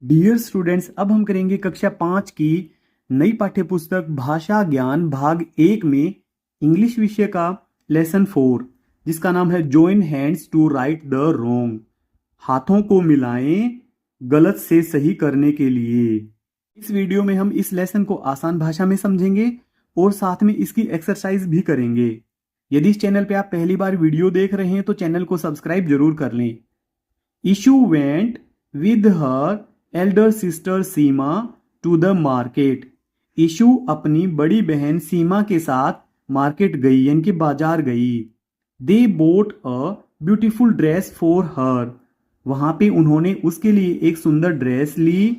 Dear students, अब हम करेंगे कक्षा 5 की नई पाठ्यपुस्तक भाषा ज्ञान भाग 1 में इंग्लिश विषय का लेसन 4, जिसका नाम है join hands to right the wrong. हाथों को मिलाएं गलत से सही करने के लिए। इस वीडियो में हम इस लेसन को आसान भाषा में समझेंगे और साथ में इसकी एक्सरसाइज भी करेंगे। यदि इस चैनल पे आप पहली बार वीडियो देख रहे हैं तो चैनल को सब्सक्राइब जरूर कर लें। Ishu went with her elder sister Seema to the market. Ishu अपनी बड़ी बहन सीमा के साथ मार्केट गई यानी कि बाजार गई। They bought a beautiful dress for her. वहां पे उन्होंने उसके लिए एक सुंदर ड्रेस ली।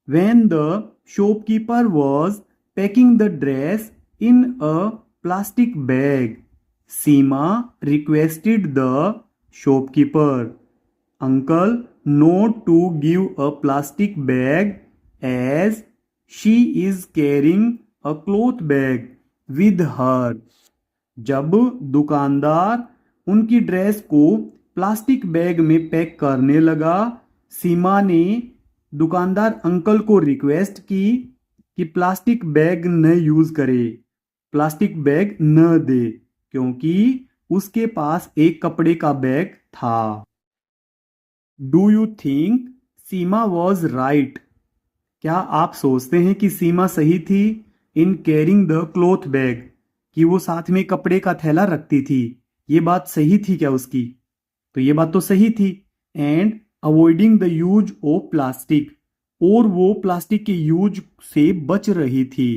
When the shopkeeper was packing the dress in a plastic bag, Seema requested the shopkeeper uncle not to give a plastic bag as she is carrying a cloth bag with her। जब दुकानदार उनकी dress को plastic bag में pack करने लगा, सीमा ने दुकानदार uncle को रिक्वेस्ट की कि प्लास्टिक बैग न यूज करे, प्लास्टिक बैग न दे, क्योंकि उसके पास एक कपड़े का बैग था। Do you think Seema was right? क्या आप सोचते हैं कि सीमा सही थी in carrying the cloth bag, कि वो साथ में कपड़े का थैला रखती थी? ये बात सही थी क्या उसकी? तो ये बात तो सही थी। And avoiding the use of plastic, और वो प्लास्टिक के यूज से बच रही थी,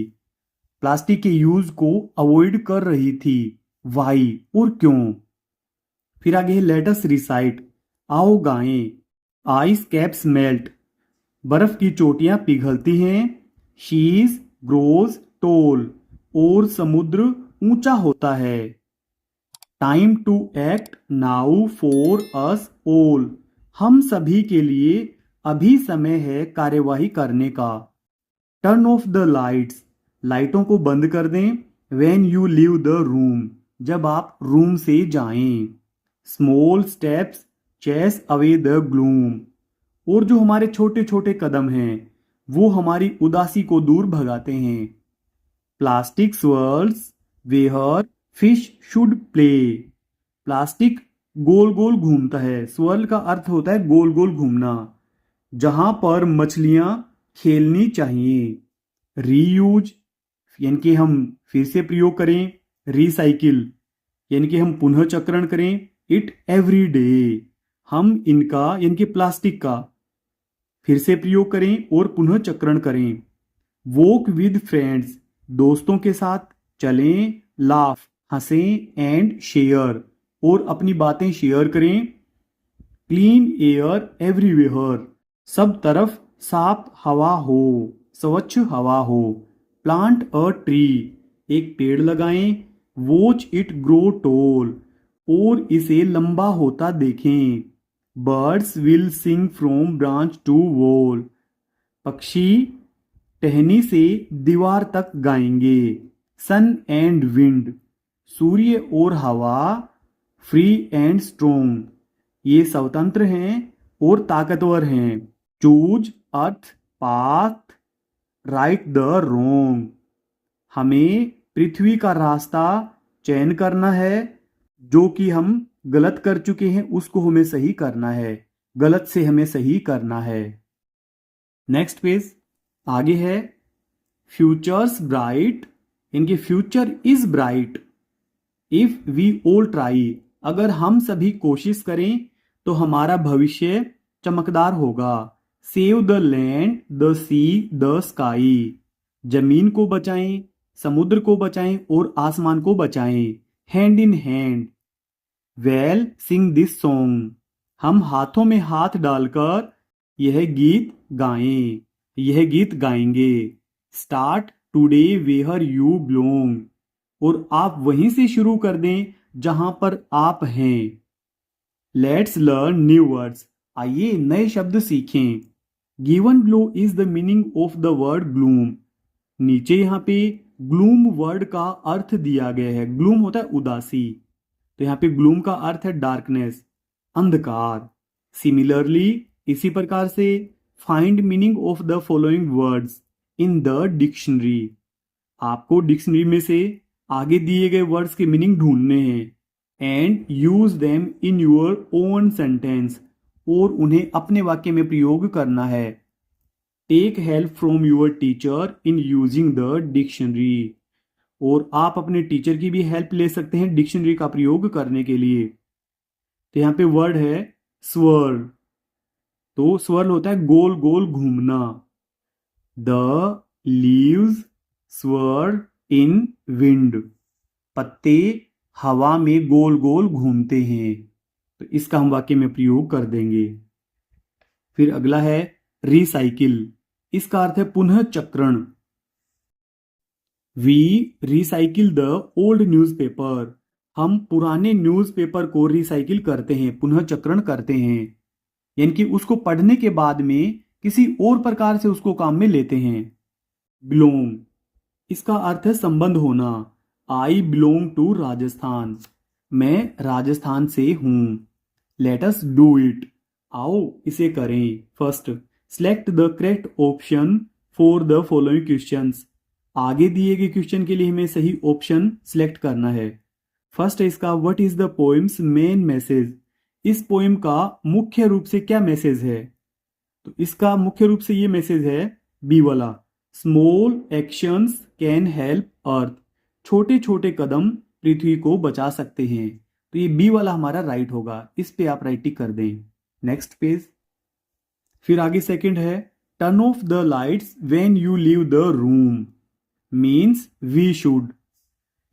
प्लास्टिक के यूज को अवॉइड कर रही थी। वाई, और क्यों? फिर आगे है लेट अस रिसाइट। आओ गाएं। आइस कैप्स मेल्ट, बर्फ की चोटियां पिघलती हैं। शीज ग्रोज टोल, और समुद्र ऊंचा होता है। Time to act now for us all, हम सभी के लिए अभी समय है कार्यवाही करने का। टर्न ऑफ द लाइट्स, लाइटों को बंद कर दें। When you leave the room, जब आप रूम से जाएं। Small steps chase away the gloom, और जो हमारे छोटे छोटे कदम हैं वो हमारी उदासी को दूर भगाते हैं। Plastic swirls where fish should play, plastic गोल गोल घूमता है। स्वर्ल का अर्थ होता है गोल गोल घूमना, जहां पर मछलियां खेलनी चाहिए। रीयूज यानी कि हम फिर से प्रयोग करें। रिसाइकिल यानी कि हम पुनः चक्रण करें। इट एवरी डे, हम इनका यानी कि प्लास्टिक का फिर से प्रयोग करें और पुनः चक्रण करें। वॉक विद फ्रेंड्स, दोस्तों के साथ चलें। लाफ, हंसें। एंड शेयर, और अपनी बातें शेयर करें। क्लीन एयर एवरीवेयर, सब तरफ साफ हवा हो, स्वच्छ हवा हो। प्लांट अ ट्री, एक पेड़ लगाएं। वॉच इट ग्रो टॉल, और इसे लंबा होता देखें। Birds will sing from branch to wall, पक्षी टहनी से दीवार तक गाएंगे। सन एंड विंड, सूर्य और हवा। फ्री एंड स्ट्रोंग, ये स्वतंत्र हैं और ताकतवर हैं। Choose earth path right the wrong, हमें पृथ्वी का रास्ता चयन करना है। जो कि हम गलत कर चुके हैं उसको हमें सही करना है, गलत से हमें सही करना है। नेक्स्ट पेज आगे है फ्यूचर्स ब्राइट, इनके future is bright if we all try, अगर हम सभी कोशिश करें तो हमारा भविष्य चमकदार होगा। Save the land the see the sky, जमीन को बचाएं, समुद्र को बचाएं और आसमान को बचाएं। Hand in hand, well Singh this song, हम हाथों में हाथ डालकर यह गीत गाएं, यह गीत गाएंगे। Start today where you belong, और आप वहीं से शुरू कर दें जहां पर आप हैं। लेट्स लर्न न्यू वर्ड्स, आइए नए शब्द सीखें। Given below is the meaning of the word gloom, नीचे यहाँ पे ग्लूम वर्ड का अर्थ दिया गया है। ग्लूम होता है उदासी, तो यहाँ पे ग्लूम का अर्थ है डार्कनेस, अंधकार। सिमिलरली, इसी प्रकार से find meaning of the following words in the dictionary. आपको डिक्शनरी में से आगे दिए गए वर्ड्स के मीनिंग ढूंढने हैं। And use them in your own sentence, और उन्हें अपने वाक्य में प्रयोग करना है। Take help from your teacher in using the dictionary, और आप अपने टीचर की भी हेल्प ले सकते हैं डिक्शनरी का प्रयोग करने के लिए। तो यहाँ पे वर्ड है स्वर्ल। तो स्वर्ल होता है गोल गोल घूमना। The leaves swirl in wind, पत्ते हवा में गोल गोल घूमते हैं। तो इसका हम वाक्य में प्रयोग कर देंगे। फिर अगला है रिसाइकिल। इसका अर्थ है पुनः चक्रण। We recycle the old newspaper, हम पुराने न्यूज़पेपर को रिसाइकिल करते हैं, पुनः चक्रण करते हैं, यानी कि उसको पढ़ने के बाद में किसी और प्रकार से उसको काम में लेते हैं। बिलोंग, इसका अर्थ है संबंध होना। आई बिलोंग टू राजस्थान, मैं राजस्थान से हूं। लेट अस डू इट, आओ इसे करें। First, select the correct option for the following questions, आगे दिए गए क्वेश्चन के लिए हमें सही ऑप्शन सिलेक्ट करना है। फर्स्ट है इसका what is the poems main message, इस पोएम का मुख्य रूप से क्या मैसेज है। तो इसका मुख्य रूप से ये मैसेज है बी वाला, स्मॉल एक्शंस कैन हेल्प अर्थ, छोटे छोटे कदम पृथ्वी को बचा सकते हैं। तो ये बी वाला हमारा राइट होगा, इस पे आप राइट टिक कर दें। Next page. फिर आगे सेकंड है turn off the lights when you leave the room, means we should.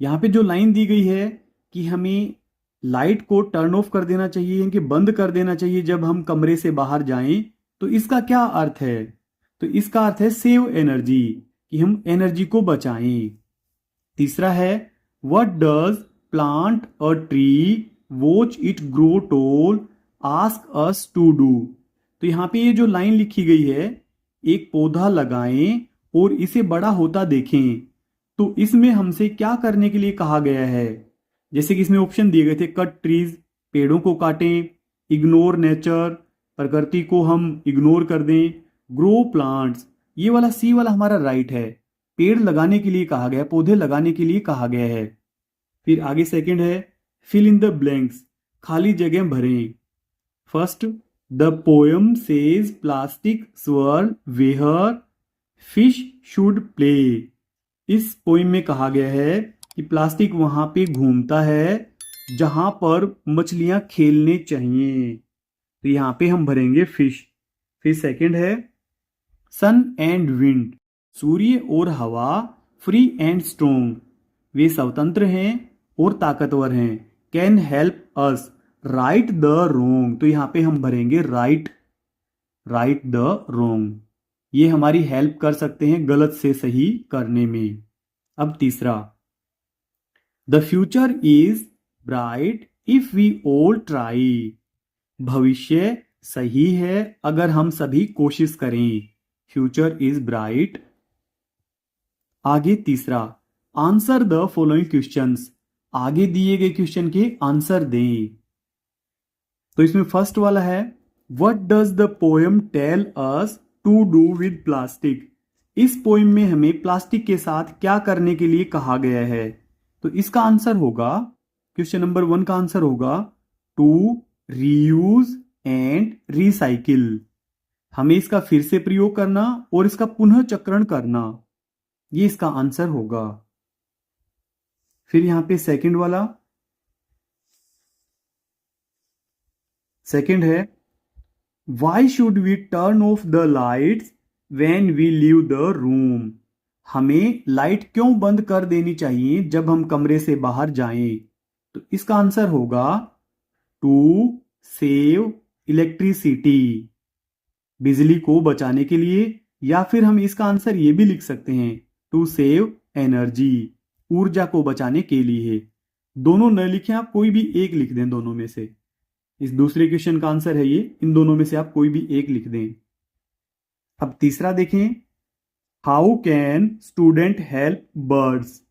यहां पे जो लाइन दी गई है कि हमें लाइट को टर्न ऑफ कर देना चाहिए, यानी कि बंद कर देना चाहिए जब हम कमरे से बाहर जाएं, तो इसका क्या अर्थ है। तो इसका अर्थ है सेव एनर्जी, कि हम एनर्जी को बचाएं। तीसरा है what does plant a tree watch it grow tall ask us to do. तो यहाँ पे ये जो लाइन लिखी गई है, एक पौधा लगाएं और इसे बड़ा होता देखें, तो इसमें हमसे क्या करने के लिए कहा गया है। जैसे कि इसमें ऑप्शन दिए गए थे, कट ट्रीज, पेड़ों को काटें, इग्नोर नेचर, प्रकृति को हम इग्नोर कर दें, ग्रो प्लांट्स, ये वाला सी वाला हमारा राइट है, पेड़ लगाने के लिए कहा गया है, पौधे लगाने के लिए कहा गया है। फिर आगे सेकंड है फिल इन द ब्लैंक्स, खाली जगह भरें। First, the poem says plastic swirl where fish should play, इस पोएम में कहा गया है कि प्लास्टिक वहां पे घूमता है जहां पर मछलियां खेलने चाहिए। तो यहां पे हम भरेंगे फिश। फिर सेकंड है सन एंड विंड, सूर्य और हवा फ्री एंड स्ट्रोंग, वे स्वतंत्र हैं और ताकतवर हैं। Can help us right the wrong, तो यहां पे हम भरेंगे राइट द रोंग, ये हमारी हेल्प कर सकते हैं गलत से सही करने में। अब तीसरा, the future is bright if we all try, भविष्य सही है अगर हम सभी कोशिश करें। Future is bright. आगे तीसरा, आंसर द फॉलोइंग क्वेश्चंस, आगे दिए गए क्वेश्चन के आंसर दें। तो इसमें फर्स्ट वाला है what does the poem tell us to do with plastic, इस पोएम में हमें प्लास्टिक के साथ क्या करने के लिए कहा गया है। तो इसका आंसर होगा, क्वेश्चन नंबर 1 का आंसर होगा टू रीयूज एंड रिसाइकिल, हमें इसका फिर से प्रयोग करना और इसका पुनः चक्रण करना, ये इसका आंसर होगा। फिर यहां पे सेकंड वाला, सेकंड है why should we turn off the lights when we leave the room, हमें लाइट क्यों बंद कर देनी चाहिए जब हम कमरे से बाहर जाएं। तो इसका आंसर होगा टू सेव इलेक्ट्रिसिटी, बिजली को बचाने के लिए, या फिर हम इसका आंसर ये भी लिख सकते हैं टू सेव एनर्जी, ऊर्जा को बचाने के लिए। दोनों न लिखें आप, कोई भी एक लिख दें दोनों में से। इस दूसरे क्वेश्चन का आंसर है ये, इन दोनों में से आप कोई भी एक लिख दें। अब तीसरा देखें, how can student help birds,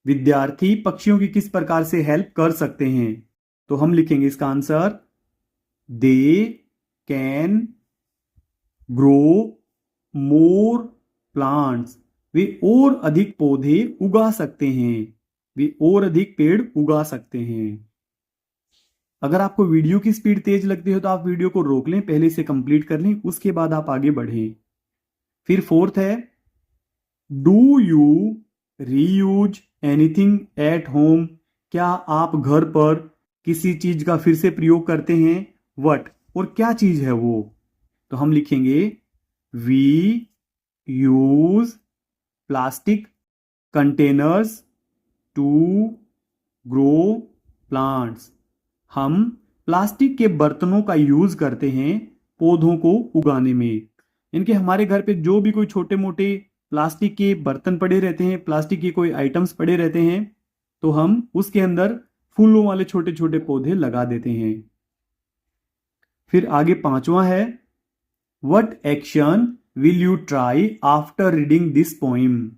विद्यार्थी पक्षियों की किस प्रकार से हेल्प कर सकते हैं। तो हम लिखेंगे इसका answer they can grow more plants, वे और अधिक पौधे उगा सकते हैं, वे और अधिक पेड़ उगा सकते हैं। अगर आपको वीडियो की स्पीड तेज लगती है तो आप वीडियो को रोक लें, पहले से कंप्लीट कर लें, उसके बाद आप आगे बढ़ें। फिर फोर्थ है, do you reuse anything at home, क्या आप घर पर किसी चीज का फिर से प्रयोग करते हैं? वट, और क्या चीज है वो? तो हम लिखेंगे we use plastic containers to grow plants, हम प्लास्टिक के बर्तनों का यूज करते हैं पौधों को उगाने में। इनके हमारे घर पे जो भी कोई छोटे मोटे प्लास्टिक के बर्तन पड़े रहते हैं, प्लास्टिक के कोई आइटम्स पड़े रहते हैं, तो हम उसके अंदर फूलों वाले छोटे छोटे पौधे लगा देते हैं। फिर आगे पांचवा है, what action will you try after reading this poem,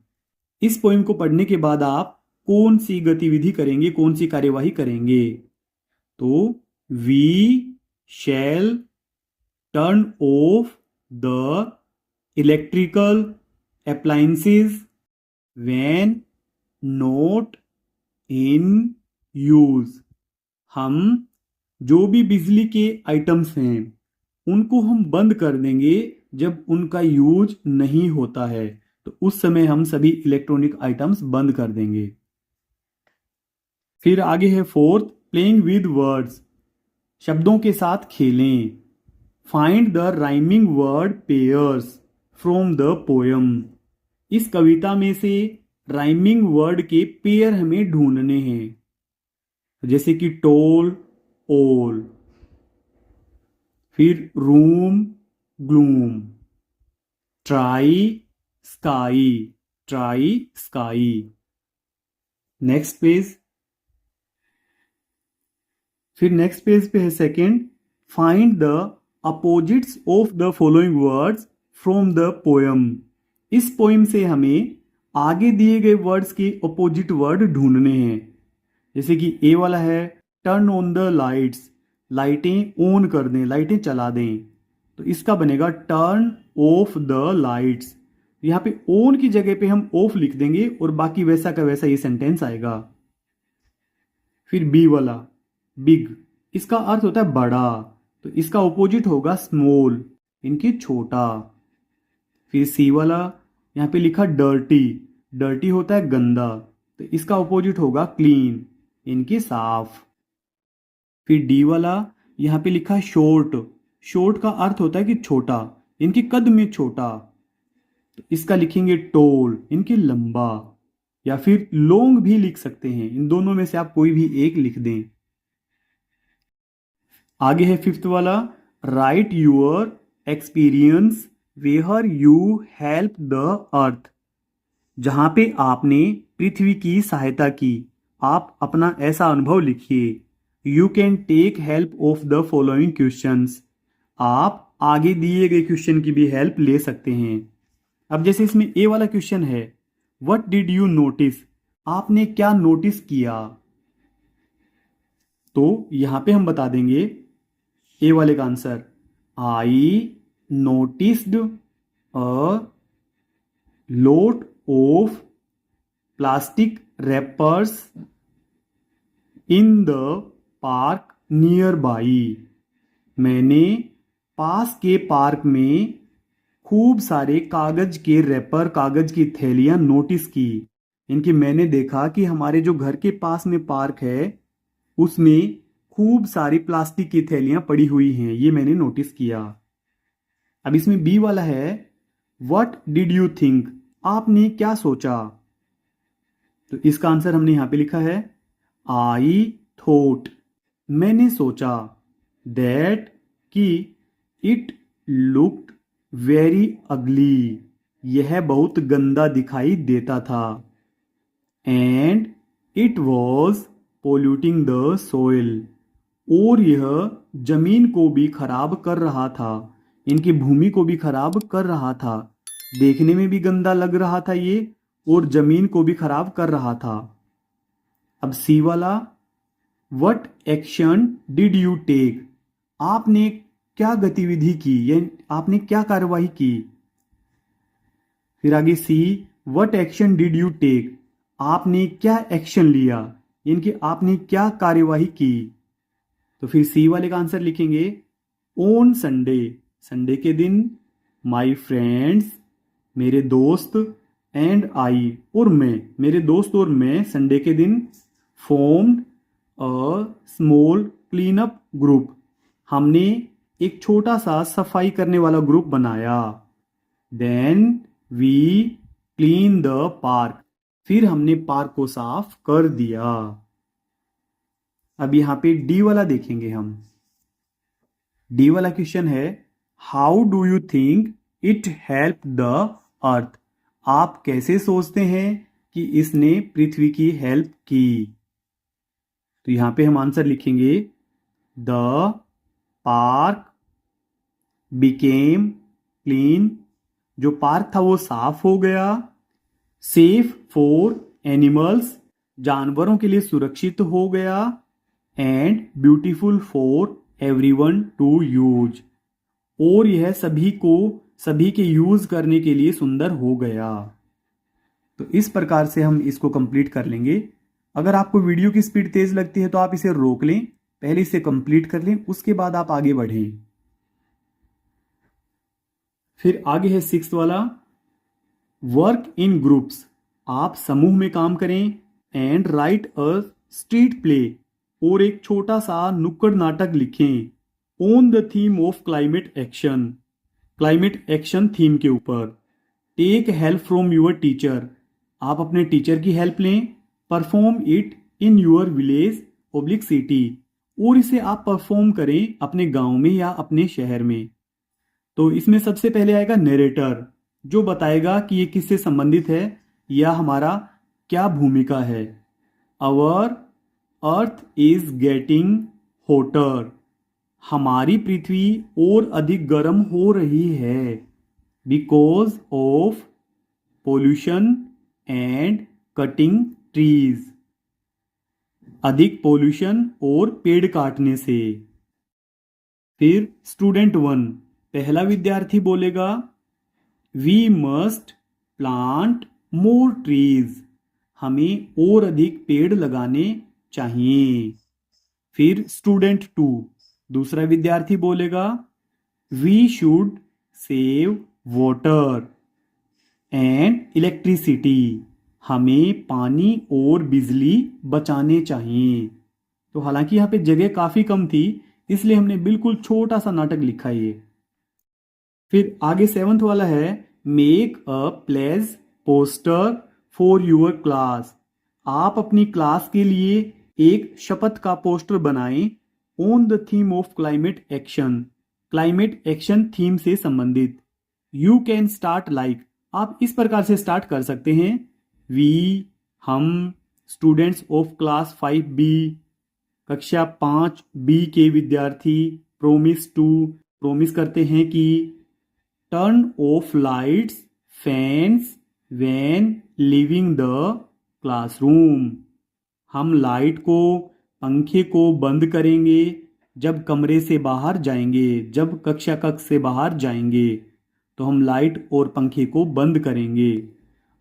इस पोइम को पढ़ने के बाद आप कौन सी गतिविधि करेंगे, कौन सी कार्यवाही करेंगे? तो we shall turn off the electrical appliances when not in use, हम जो भी बिजली के आइटम्स हैं उनको हम बंद कर देंगे जब उनका यूज नहीं होता है, तो उस समय हम सभी इलेक्ट्रॉनिक आइटम्स बंद कर देंगे। फिर आगे है फोर्थ, प्लेइंग विद वर्ड्स, शब्दों के साथ खेलें। Find the rhyming word pairs from the poem, इस कविता में से राइमिंग वर्ड के पेयर हमें ढूंढने हैं, जैसे कि टोल ओल, फिर room gloom, try sky. Next page, फिर नेक्स्ट पेज पे है second, find the opposites of the following words from the poem, इस पोइम से हमें आगे दिए गए वर्ड्स के अपोजिट वर्ड ढूंढने हैं। जैसे कि ए वाला है टर्न ऑन द लाइट्स, लाइटें ऑन कर दें, लाइटें चला दें, तो इसका बनेगा टर्न ऑफ द लाइट्स। यहाँ पे ऑन की जगह पे हम ऑफ लिख देंगे और बाकी वैसा का वैसा ये सेंटेंस आएगा। फिर बी वाला बिग, इसका अर्थ होता है बड़ा, तो इसका अपोजिट होगा स्मॉल, इनकी छोटा। फिर सी वाला, यहाँ पे लिखा डर्टी, डर्टी होता है गंदा, तो इसका अपोजिट होगा क्लीन, इनकी साफ। फिर डी वाला, यहाँ पे लिखा शॉर्ट, शॉर्ट का अर्थ होता है कि छोटा, इनकी कद में छोटा, तो इसका लिखेंगे टोल, इनकी लंबा, या फिर लॉन्ग भी लिख सकते हैं, इन दोनों में से आप कोई भी एक लिख दें। आगे है फिफ्थ वाला, write your experience where you help the earth, जहां पे आपने पृथ्वी की सहायता की, आप अपना ऐसा अनुभव लिखिए। You can take help of the following questions, आप आगे दिए गए क्वेश्चन की भी हेल्प ले सकते हैं। अब जैसे इसमें ए वाला क्वेश्चन है, व्हाट डिड यू नोटिस, आपने क्या नोटिस किया? तो यहां पे हम बता देंगे ए वाले का answer, I noticed a lot of plastic wrappers in the park nearby, मैंने पास के पार्क में खूब सारे कागज के रैपर, कागज की थैलियां नोटिस की। इनकी मैंने देखा कि हमारे जो घर के पास में पार्क है उसमें खूब सारी प्लास्टिक की थैलियां पड़ी हुई हैं, ये मैंने नोटिस किया। अब इसमें बी वाला है, व्हाट डिड यू थिंक, आपने क्या सोचा? तो इसका आंसर हमने यहां पे लिखा है, आई थॉट, मैंने सोचा, दैट कि इट लुक्ड वेरी अगली, यह बहुत गंदा दिखाई देता था, and it was polluting the soil, और यह जमीन को भी खराब कर रहा था, इनकी भूमि को भी खराब कर रहा था, देखने में भी गंदा लग रहा था ये, और जमीन को भी खराब कर रहा था। अब सी वाला, what action did you take, आपने क्या गतिविधि की, यानी आपने क्या कार्यवाही की। फिर आगे see, what action did you take, आपने क्या एक्शन लिया, यानी कि आपने क्या कार्यवाही की। तो फिर सी वाले का आंसर लिखेंगे ऑन संडे, संडे के दिन, माई फ्रेंड्स, मेरे दोस्त, एंड आई, और मैं, मेरे दोस्त और मैं संडे के दिन formed a small clean up group, हमने एक छोटा सा सफाई करने वाला ग्रुप बनाया। Then we clean the park, फिर हमने पार्क को साफ कर दिया। अब यहां पे डी वाला देखेंगे हम। डी वाला क्वेश्चन है how do you think it help the अर्थ, आप कैसे सोचते हैं कि इसने पृथ्वी की हेल्प की। तो यहां पे हम आंसर लिखेंगे द पार्क बिकेम क्लीन, जो पार्क था वो साफ हो गया। सेफ फॉर एनिमल्स, जानवरों के लिए सुरक्षित हो गया। And beautiful for everyone to use, और यह सभी के यूज करने के लिए सुंदर हो गया। तो इस प्रकार से हम इसको कंप्लीट कर लेंगे। अगर आपको वीडियो की स्पीड तेज लगती है तो आप इसे रोक लें, पहले इसे कंप्लीट कर लें, उसके बाद आप आगे बढ़ें। फिर आगे है सिक्स्थ वाला, वर्क इन ग्रुप्स, आप समूह में काम करें। And write a street play, और एक छोटा सा नुक्कड़ नाटक लिखें on the theme of climate action, climate action थीम के ऊपर। Take help from your teacher, आप अपने टीचर की हेल्प लें। Perform it in your village public city, और इसे आप परफॉर्म करें अपने गांव में या अपने शहर में। तो इसमें सबसे पहले आएगा नरेटर, जो बताएगा कि ये किससे संबंधित है या हमारा क्या भूमिका है। Our earth is getting hotter, हमारी पृथ्वी और अधिक गर्म हो रही है। Because of pollution and cutting trees, अधिक पोल्यूशन और पेड़ काटने से। फिर स्टूडेंट 1, पहला विद्यार्थी बोलेगा we must plant more trees, हमें और अधिक पेड़ लगाने चाहिए। फिर स्टूडेंट 2, दूसरा विद्यार्थी बोलेगा we should save water and electricity, हमें पानी और बिजली बचाने चाहिए। तो हालांकि यहाँ पे जगह काफी कम थी, इसलिए हमने बिल्कुल छोटा सा नाटक लिखा है ये। फिर आगे सेवंथ वाला है make a pledge poster for your class, आप अपनी क्लास के लिए एक शपथ का पोस्टर बनाएं on the theme of climate action, climate action theme से संबंधित। यू कैन स्टार्ट लाइक, आप इस प्रकार से स्टार्ट कर सकते हैं। वी, हम, स्टूडेंट्स ऑफ क्लास 5B, कक्षा 5B के विद्यार्थी, प्रोमिस टू, प्रोमिस करते हैं कि turn off lights fans when leaving the classroom, हम लाइट को, पंखे को बंद करेंगे जब कमरे से बाहर जाएंगे, जब कक्षा कक्ष से बाहर जाएंगे तो हम लाइट और पंखे को बंद करेंगे।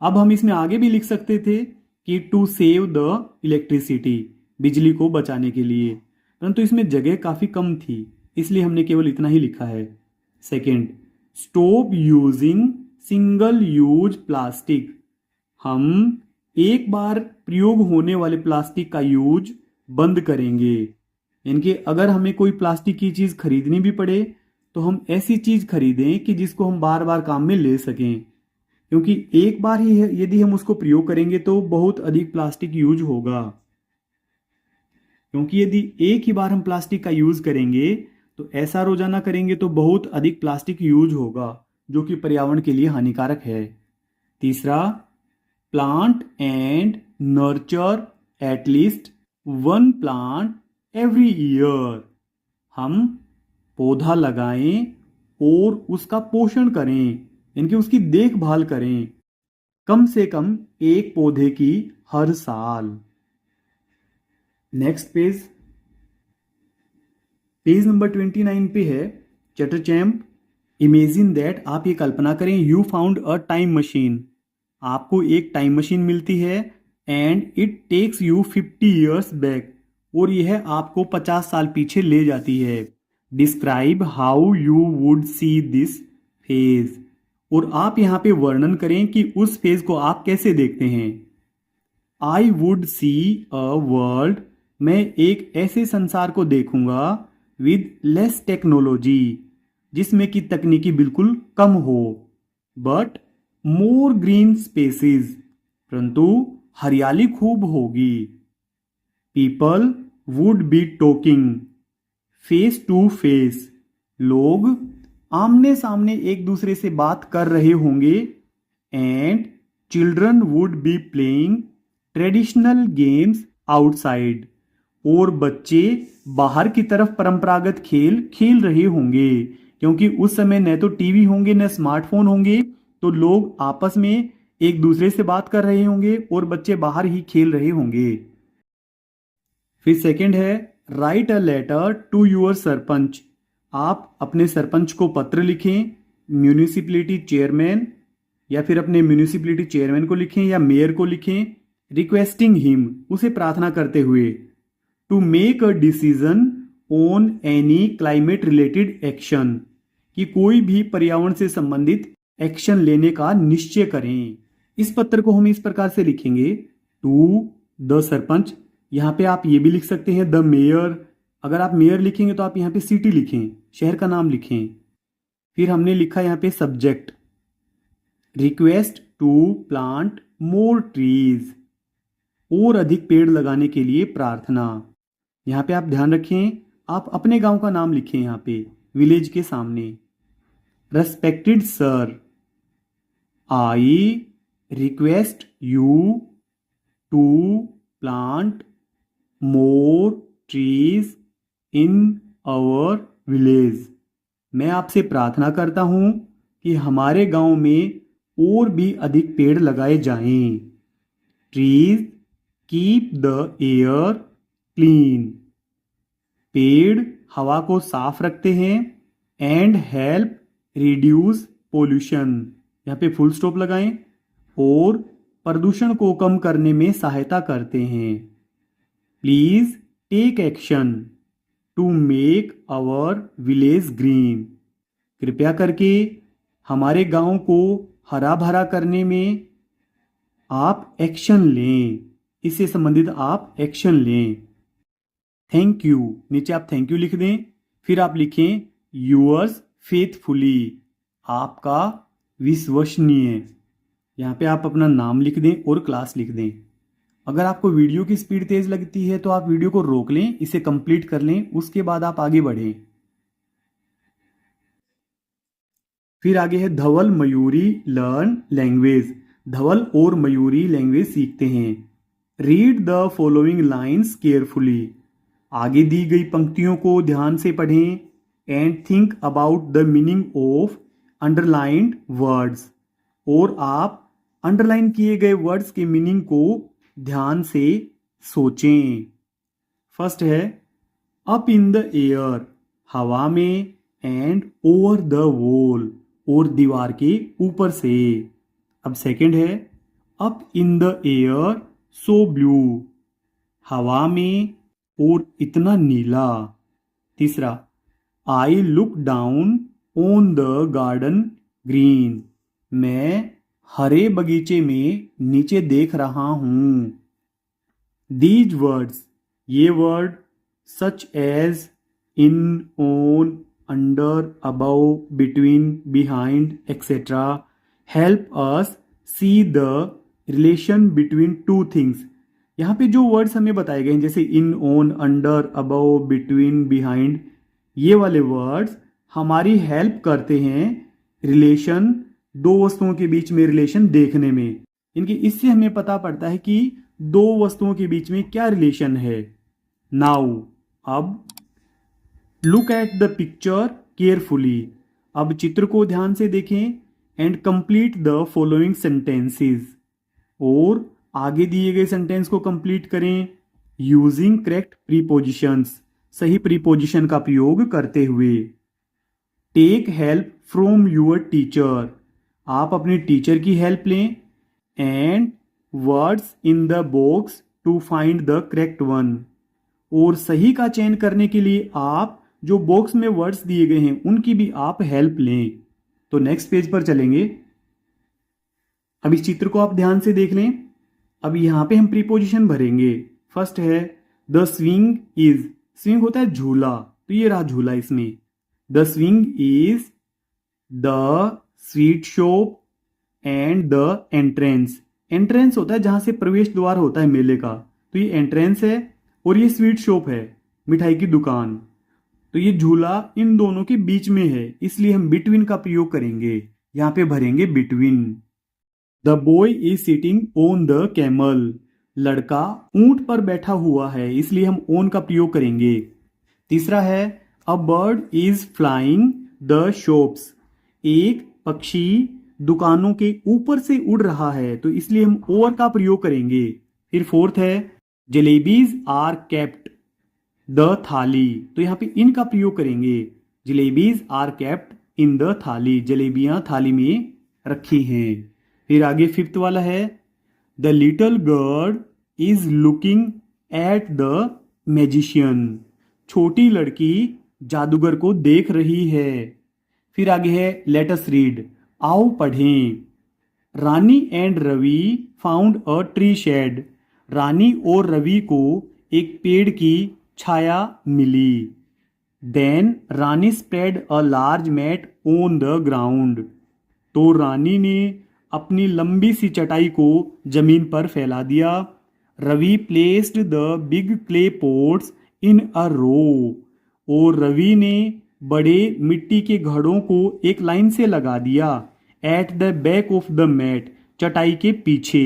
अब हम इसमें आगे भी लिख सकते थे कि टू सेव द इलेक्ट्रिसिटी, बिजली को बचाने के लिए, परंतु इसमें जगह काफ़ी कम थी, इसलिए हमने केवल इतना ही लिखा है। Second, stop using single use plastic, हम एक बार प्रयोग होने वाले प्लास्टिक का यूज बंद करेंगे। इनके अगर हमें कोई प्लास्टिक की चीज़ खरीदनी भी पड़े तो हम ऐसी चीज़ खरीदें कि जिसको हम बार बार काम में ले सकें, क्योंकि एक बार ही यदि हम उसको प्रयोग करेंगे तो बहुत अधिक प्लास्टिक यूज होगा। क्योंकि यदि एक ही बार हम प्लास्टिक का यूज करेंगे तो ऐसा रोजाना करेंगे तो बहुत अधिक प्लास्टिक यूज होगा, जो कि पर्यावरण के लिए हानिकारक है। तीसरा, plant and nurture at least one plant every year, हम पौधा लगाएं और उसका पोषण करें, इनकी उसकी देखभाल करें, कम से कम एक पौधे की हर साल। नेक्स्ट पेज, पेज नंबर 29 पे है चटरचैम्प, इमेजिन दैट, आप ये कल्पना करें, you found a time machine, आपको एक टाइम मशीन मिलती है and it takes you 50 years back, और यह आपको 50 साल पीछे ले जाती है। Describe how you would see this phase, और आप यहाँ पे वर्णन करें कि उस फेज को आप कैसे देखते हैं। I would see a world, मैं एक ऐसे संसार को देखूंगा विद लेस टेक्नोलॉजी, जिसमें कि तकनीकी बिल्कुल कम हो, बट मोर ग्रीन स्पेसिस, परंतु हरियाली खूब होगी। People would be talking face to face, लोग आमने सामने एक दूसरे से बात कर रहे होंगे। And children would be playing traditional games outside, और बच्चे बाहर की तरफ परंपरागत खेल खेल रहे होंगे, क्योंकि उस समय न तो टीवी होंगे न स्मार्टफोन होंगे, तो लोग आपस में एक दूसरे से बात कर रहे होंगे और बच्चे बाहर ही खेल रहे होंगे। फिर सेकंड है write a letter to your sarpanch, आप अपने सरपंच को पत्र लिखें, म्यूनिसिपैलिटी चेयरमैन, या फिर अपने म्यूनिसिपैलिटी चेयरमैन को लिखें या मेयर को लिखें, रिक्वेस्टिंग हिम, उसे प्रार्थना करते हुए, to make a decision on any climate related action, कि कोई भी पर्यावरण से संबंधित एक्शन लेने का निश्चय करें। इस पत्र को हम इस प्रकार से लिखेंगे, टू द सरपंच, यहाँ पे आप ये भी लिख सकते हैं द मेयर, अगर आप मेयर लिखेंगे तो आप यहाँ पे सिटी लिखें, शहर का नाम लिखें। फिर हमने लिखा यहाँ पे subject, request to plant more trees, और अधिक पेड़ लगाने के लिए प्रार्थना। यहाँ पे आप ध्यान रखें, आप अपने गांव का नाम लिखें यहाँ पे विलेज के सामने। Respected sir, I request you to plant more trees in our village, मैं आपसे प्रार्थना करता हूं कि हमारे गांव में और भी अधिक पेड़ लगाए जाएं। Trees keep the air clean, पेड़ हवा को साफ रखते हैं। एंड हेल्प रिड्यूस पोल्यूशन, यहाँ पे फुल स्टॉप लगाएं, और प्रदूषण को कम करने में सहायता करते हैं। Please take action to make our village green, कृपया करके हमारे गांव को हरा भरा करने में आप एक्शन लें, इससे संबंधित आप एक्शन लें। थैंक यू, नीचे आप थैंक यू लिख दें। फिर आप लिखें यूअर्स फेथफुली, आपका विश्वसनीय, यहाँ पे आप अपना नाम लिख दें और क्लास लिख दें। अगर आपको वीडियो की स्पीड तेज लगती है तो आप वीडियो को रोक लें, इसे कंप्लीट कर लें, उसके बाद आप आगे बढ़ें। फिर आगे है धवल मयूरी लर्न लैंग्वेज, धवल और मयूरी लैंग्वेज सीखते हैं। Read the following lines carefully, आगे दी गई पंक्तियों को ध्यान से पढ़ें। And think about the meaning of underlined words, और आप अंडरलाइन किए गए वर्ड्स के मीनिंग को ध्यान से सोचें। फर्स्ट है अप इन द एयर, हवा में, एंड ओवर द वॉल, और दीवार के ऊपर से। अब सेकंड है up in the air so blue, हवा में और इतना नीला। तीसरा I look down on the garden green, मैं हरे बगीचे में नीचे देख रहा हूं। दीज वर्ड्स, ये word, such as in, on, under, above, between, behind etcetera, help us see the relation between two things. यहाँ पे जो वर्ड्स हमें बताए गए हैं जैसे in, on, under, above, between, behind, ये वाले वर्ड्स हमारी हेल्प करते हैं रिलेशन, दो वस्तुओं के बीच में रिलेशन देखने में। इनकी इससे हमें पता पड़ता है कि दो वस्तुओं के बीच में क्या रिलेशन है। नाउ, अब look at the picture carefully, अब चित्र को ध्यान से देखें। And complete the following sentences, और आगे दिए गए सेंटेंस को कंप्लीट करें यूजिंग करेक्ट प्रीपोजिशंस, सही प्रीपोजिशन का प्रयोग करते हुए। Take help from your teacher, आप अपने टीचर की हेल्प लें। And words in the box to find the correct one, और सही का चयन करने के लिए आप जो बॉक्स में वर्ड्स दिए गए हैं उनकी भी आप हेल्प लें। तो नेक्स्ट पेज पर चलेंगे। अब इस चित्र को आप ध्यान से देख लें। अब यहां पे हम प्रीपोजिशन भरेंगे। फर्स्ट है द स्विंग इज, स्विंग होता है झूला, तो ये रहा झूला इसमें। The swing is the sweet shop and the entrance, entrance होता है जहां से प्रवेश द्वार होता है मेले का, तो ये एंट्रेंस है और ये स्वीट शॉप है, मिठाई की दुकान। तो ये झूला इन दोनों के बीच में है, इसलिए हम बिटवीन का प्रयोग करेंगे। यहां पे भरेंगे between. The boy is sitting on the camel, लड़का ऊंट पर बैठा हुआ है, इसलिए हम ऑन का प्रयोग करेंगे। तीसरा है a bird is flying the shops, एक पक्षी दुकानों के ऊपर से उड़ रहा है, तो इसलिए हम ओवर का प्रयोग करेंगे। फिर फोर्थ है जलेबीज आर केप्ट द थाली, तो यहां पे इन का प्रयोग करेंगे। Jalebis are kept in the thali, जलेबियां थाली में रखी हैं। फिर आगे फिफ्थ वाला है the little girl is looking at the magician, छोटी लड़की जादूगर को देख रही है। फिर आगे है लेट अस रीड, आओ पढ़ें। Rani and Ravi found a tree shade, Rani और रवि को एक पेड़ की छाया मिली। Then Rani spread a large mat on the ground, तो रानी ने अपनी लंबी सी चटाई को जमीन पर फैला दिया। Ravi placed the big clay pots in a row, और रवि ने बड़े मिट्टी के घड़ों को एक लाइन से लगा दिया। At the back of the mat, चटाई के पीछे।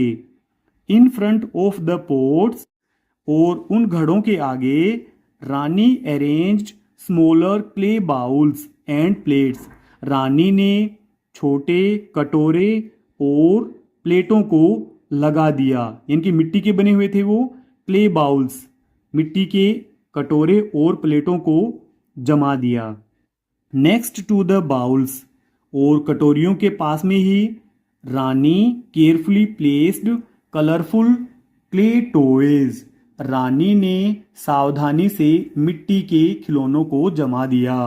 In front of the pots, और उन घड़ों के आगे Rani arranged smaller clay bowls and plates, Rani ने छोटे कटोरे और प्लेटों को लगा दिया। इनकी मिट्टी के बने हुए थे वो क्ले बाउल्स, मिट्टी के कटोरे और प्लेटों को जमा दिया। नेक्स्ट टू द बाउल्स, और कटोरियों के पास में ही Rani carefully placed colourful clay toys, Rani ने सावधानी से मिट्टी के खिलौनों को जमा दिया।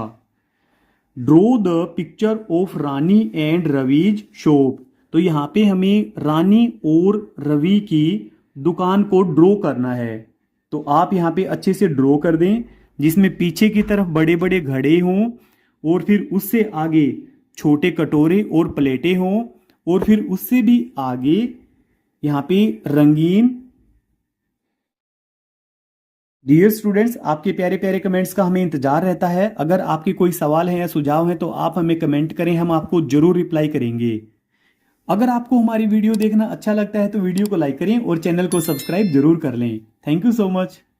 Draw the picture of Rani and Ravi's shop, तो यहाँ पे हमें रानी और रवि की दुकान को ड्रॉ करना है। तो आप यहाँ पे अच्छे से ड्रॉ कर दें, जिसमें पीछे की तरफ बड़े बड़े घड़े हों, और फिर उससे आगे छोटे कटोरे और प्लेटें हों, और फिर उससे भी आगे यहाँ पे रंगीन। डियर स्टूडेंट्स, आपके प्यारे प्यारे कमेंट्स का हमें इंतजार रहता है। अगर आपके कोई सवाल हैं या सुझाव हैं तो आप हमें कमेंट करें, हम आपको जरूर रिप्लाई करेंगे। अगर आपको हमारी वीडियो देखना अच्छा लगता है तो वीडियो को लाइक करें और चैनल को सब्सक्राइब जरूर कर लें। Thank you so much.